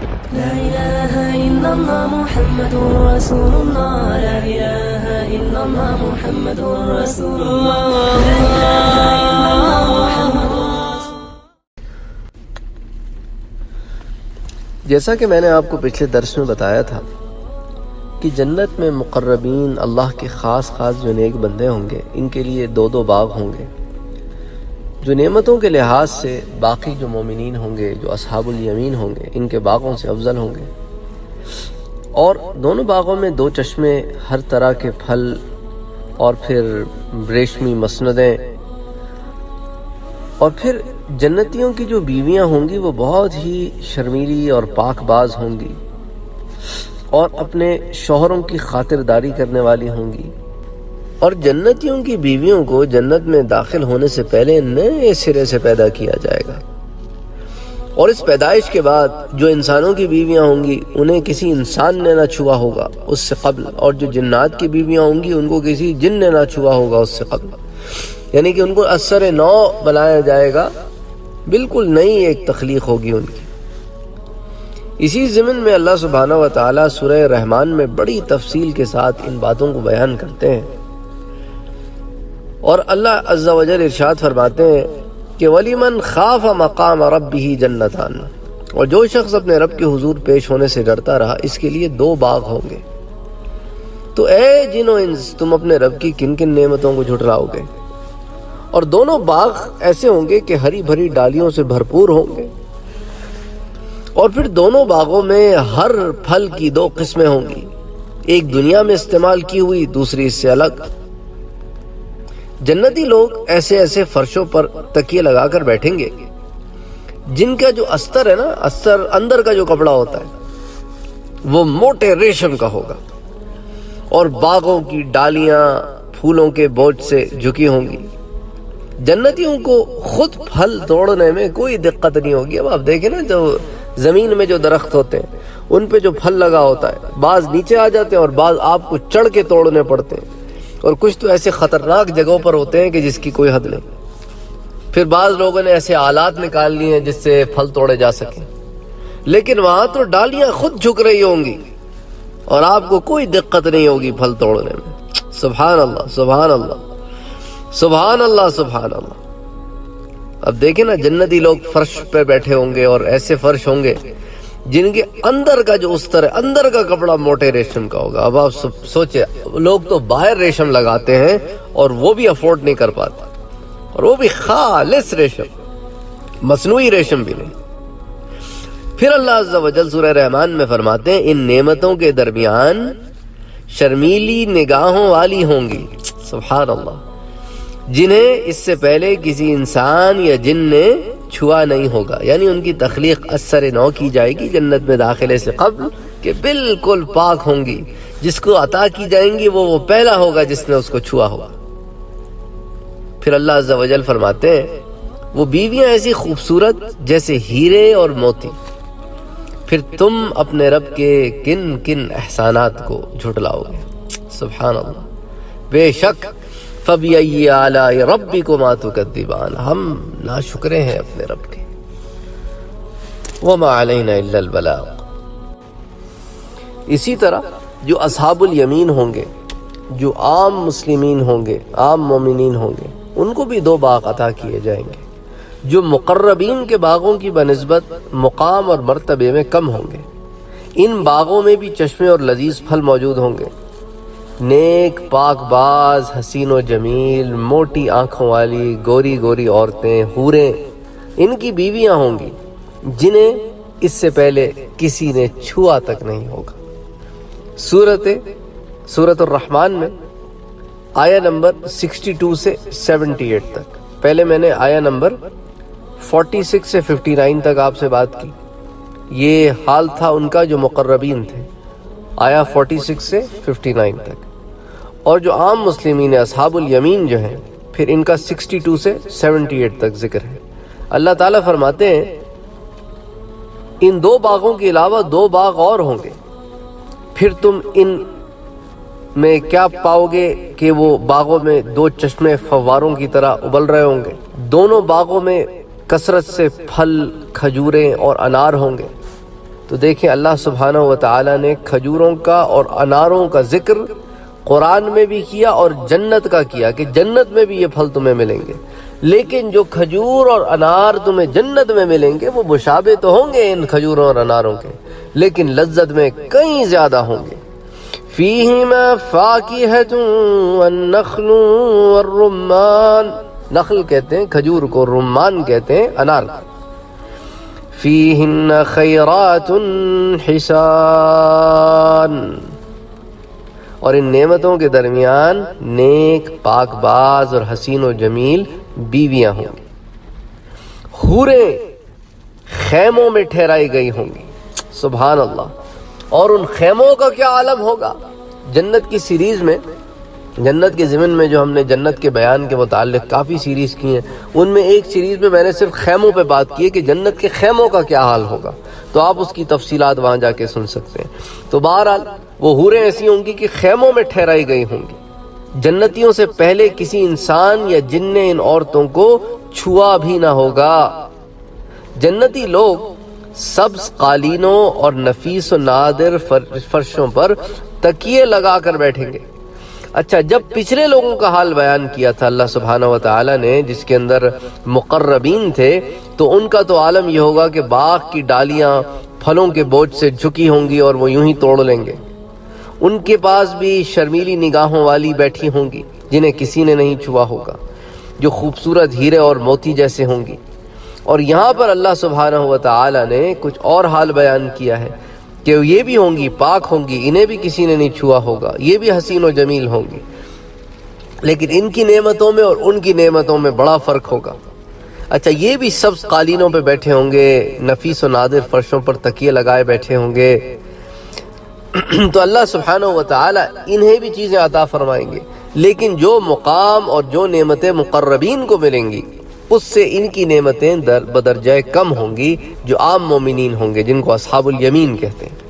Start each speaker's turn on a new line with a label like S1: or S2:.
S1: لا إله إلا الله محمد رسول الله لا إله إلا الله محمد رسول الله لا إله إلا الله محمد رسول الله.
S2: جیسا کہ میں نے آپ کو پچھلے درس میں بتایا تھا کہ جنت میں مقربین اللہ کے خاص جو نیک بندے ہوں گے، ان کے لیے دو باغ ہوں گے جو نعمتوں کے لحاظ سے باقی جو مومنین ہوں گے، جو اصحاب الیمین ہوں گے، ان کے باغوں سے افضل ہوں گے. اور دونوں باغوں میں 2 چشمے، ہر طرح کے پھل، اور پھر ریشمی مسندیں، اور پھر جنتیوں کی جو بیویاں ہوں گی وہ بہت ہی شرمیلی اور پاک باز ہوں گی اور اپنے شوہروں کی خاطرداری کرنے والی ہوں گی. اور جنتیوں کی بیویوں کو جنت میں داخل ہونے سے پہلے نئے سرے سے پیدا کیا جائے گا، اور اس پیدائش کے بعد جو انسانوں کی بیویاں ہوں گی انہیں کسی انسان نے نہ چھوا ہوگا اس سے قبل، اور جو جنات کی بیویاں ہوں گی ان کو کسی جن نے نہ چھوا ہوگا اس سے قبل. یعنی کہ ان کو اثر نو بنایا جائے گا، بالکل نئی ایک تخلیق ہوگی ان کی. اسی ضمن میں اللہ سبحانہ و تعالیٰ سورہ رحمان میں بڑی تفصیل کے ساتھ ان باتوں کو بیان کرتے ہیں، اور اللہ عز و جل ارشاد فرماتے ہیں کہ وَلِمَنْ خَافَ مَقَامَ رَبِّهِ جَنَّتَانِ، اور جو شخص اپنے رب کے حضور پیش ہونے سے ڈرتا رہا اس کے لیے 2 باغ ہوں گے. تو اے جن و انس، تم اپنے رب کی کن کن نعمتوں کو جھٹلاؤ گے؟ اور دونوں باغ ایسے ہوں گے کہ ہری بھری ڈالیوں سے بھرپور ہوں گے، اور پھر دونوں باغوں میں ہر پھل کی 2 قسمیں ہوں گی، ایک دنیا میں استعمال کی ہوئی، دوسری اس سے الگ. جنتی لوگ ایسے فرشوں پر تکیے لگا کر بیٹھیں گے جن کا جو استر ہے نا، استر اندر کا جو کپڑا ہوتا ہے وہ موٹے ریشم کا ہوگا، اور باغوں کی ڈالیاں پھولوں کے بوجھ سے جھکی ہوں گی. جنتیوں کو خود پھل توڑنے میں کوئی دقت نہیں ہوگی. اب آپ دیکھیں نا، جو زمین میں جو درخت ہوتے ہیں ان پہ جو پھل لگا ہوتا ہے، بعض نیچے آ جاتے ہیں اور بعض آپ کو چڑھ کے توڑنے پڑتے ہیں، اور کچھ تو ایسے خطرناک جگہوں پر ہوتے ہیں کہ جس کی کوئی حد نہیں. پھر بعض لوگوں نے ایسے آلات نکال لیے ہیں جس سے پھل توڑے جا سکیں، لیکن وہاں تو ڈالیاں خود جھک رہی ہوں گی اور آپ کو کوئی دقت نہیں ہوگی پھل توڑنے میں. سبحان اللہ سبحان اللہ سبحان اللہ سبحان اللہ. اب دیکھیں نا، جنتی لوگ فرش پہ بیٹھے ہوں گے، اور ایسے فرش ہوں گے جن کے اندر کا جو استر ہے، اندر کا کپڑا موٹے ریشم کا ہوگا. اب آپ سوچیں، لوگ تو باہر ریشم لگاتے ہیں اور وہ بھی افورڈ نہیں کر پاتے، اور وہ بھی خالص ریشم، مصنوعی ریشم بھی نہیں. پھر اللہ عز و جل سورہ رحمان میں فرماتے ہیں ان نعمتوں کے درمیان شرمیلی نگاہوں والی ہوں گی، سبحان اللہ، جنہیں اس سے پہلے کسی انسان یا جن نے چھوا نہیں ہوگا. یعنی ان کی تخلیق اثر نو کی جائے گی جنت میں داخلے سے قبل، کہ بالکل پاک ہوں گی. جس کو عطا کی جائیں گی وہ پہلا ہوگا جس نے اس کو چھوا ہوگا. پھر اللہ عز و جل فرماتے ہیں وہ بیویاں ایسی خوبصورت جیسے ہیرے اور موتی. پھر تم اپنے رب کے کن کن احسانات کو جھٹلاؤ گے. سبحان اللہ. بے شک فَبِأَيِّ آلَاءِ رَبِّكُمَا تُكَذِّبَانِ، ہم ناشکرے ہیں اپنے رب کے. وَمَا عَلَيْنَا إِلَّا الْبَلَاغُ. اسی طرح جو اصحاب الیمین ہوں گے، جو عام مسلمین ہوں گے، عام مومنین ہوں گے، ان کو بھی 2 باغ عطا کیے جائیں گے جو مقربین کے باغوں کی بنسبت مقام اور مرتبے میں کم ہوں گے. ان باغوں میں بھی چشمے اور لذیذ پھل موجود ہوں گے. نیک پاک باز، حسین و جمیل، موٹی آنکھوں والی، گوری گوری عورتیں، حوریں، ان کی بیویاں ہوں گی جنہیں اس سے پہلے کسی نے چھوا تک نہیں ہوگا. سورۃ الرحمن میں آیہ نمبر 62 سے 78 تک. پہلے میں نے آیہ نمبر 46 سے 59 تک آپ سے بات کی. یہ حال تھا ان کا جو مقربین تھے، آیہ 46 سے 59 تک. اور جو عام مسلمین اصحاب الیمین جو ہیں، پھر ان کا 62 سے 78 تک ذکر ہے. اللہ تعالیٰ فرماتے ہیں ان 2 باغوں کے علاوہ 2 باغ اور ہوں گے. پھر تم ان میں کیا پاؤ گے کہ وہ باغوں میں 2 چشمے فواروں کی طرح ابل رہے ہوں گے. دونوں باغوں میں کثرت سے پھل، کھجوریں اور انار ہوں گے. تو دیکھیں اللہ سبحانہ و تعالیٰ نے کھجوروں کا اور اناروں کا ذکر قرآن میں بھی کیا اور جنت کا کیا کہ جنت میں بھی یہ پھل تمہیں ملیں گے، لیکن جو کھجور اور انار تمہیں جنت میں ملیں گے وہ مشابہ تو ہوں گے ان کھجوروں اور اناروں کے، لیکن لذت میں کئی زیادہ ہوں گے۔ فیہما فاکہۃ والنخل والرمان، نخل کہتے ہیں کھجور کو، رمان کہتے ہیں انار کو۔ فیہن خیرات حسان، اور ان نعمتوں کے درمیان نیک، پاک باز اور حسین و جمیل بیویاں ہوں گی۔ حوریں خیموں میں ٹھہرائی گئی ہوں گی، سبحان اللہ۔ اور ان خیموں کا کیا عالم ہوگا؟ جنت کی سیریز میں، جنت کے ضمن میں جو ہم نے جنت کے بیان کے متعلق کافی سیریز کی ہیں، ان میں ایک سیریز میں میں نے صرف خیموں پہ بات کی ہے کہ جنت کے خیموں کا کیا حال ہوگا، تو آپ اس کی تفصیلات وہاں جا کے سن سکتے ہیں۔ تو بہرحال وہ حوریں ایسی ہوں گی کہ خیموں میں ٹھہرائی گئی ہوں گی۔ جنتیوں سے پہلے کسی انسان یا جن نے ان عورتوں کو چھوا بھی نہ ہوگا۔ جنتی لوگ سبز قالینوں اور نفیس و نادر فرشوں پر تکیے لگا کر بیٹھیں گے۔ اچھا، جب پچھلے لوگوں کا حال بیان کیا تھا اللہ سبحانہ و تعالیٰ نے، جس کے اندر مقربین تھے، تو ان کا تو عالم یہ ہوگا کہ باغ کی ڈالیاں پھلوں کے بوجھ سے جھکی ہوں گی اور وہ یوں ہی توڑ لیں گے۔ ان کے پاس بھی شرمیلی نگاہوں والی بیٹھی ہوں گی جنہیں کسی نے نہیں چھوا ہوگا، جو خوبصورت ہیرے اور موتی جیسے ہوں گی۔ اور یہاں پر اللہ سبحانہ و تعالیٰ نے کچھ اور حال بیان کیا ہے کہ یہ بھی ہوں گی، پاک ہوں گی، انہیں بھی کسی نے نہیں چھوا ہوگا، یہ بھی حسین و جمیل ہوں گی، لیکن ان کی نعمتوں میں اور ان کی نعمتوں میں بڑا فرق ہوگا۔ اچھا، یہ بھی سبز قالینوں پہ بیٹھے ہوں گے، نفیس و نادر فرشوں پر تکیے لگائے بیٹھے ہوں گے۔ تو اللہ سبحانہ و تعالیٰ انہیں بھی چیزیں عطا فرمائیں گے، لیکن جو مقام اور جو نعمتیں مقربین کو ملیں گی اس سے ان کی نعمتیں بدرجہ کم ہوں گی جو عام مومنین ہوں گے، جن کو اصحاب الیمین کہتے ہیں۔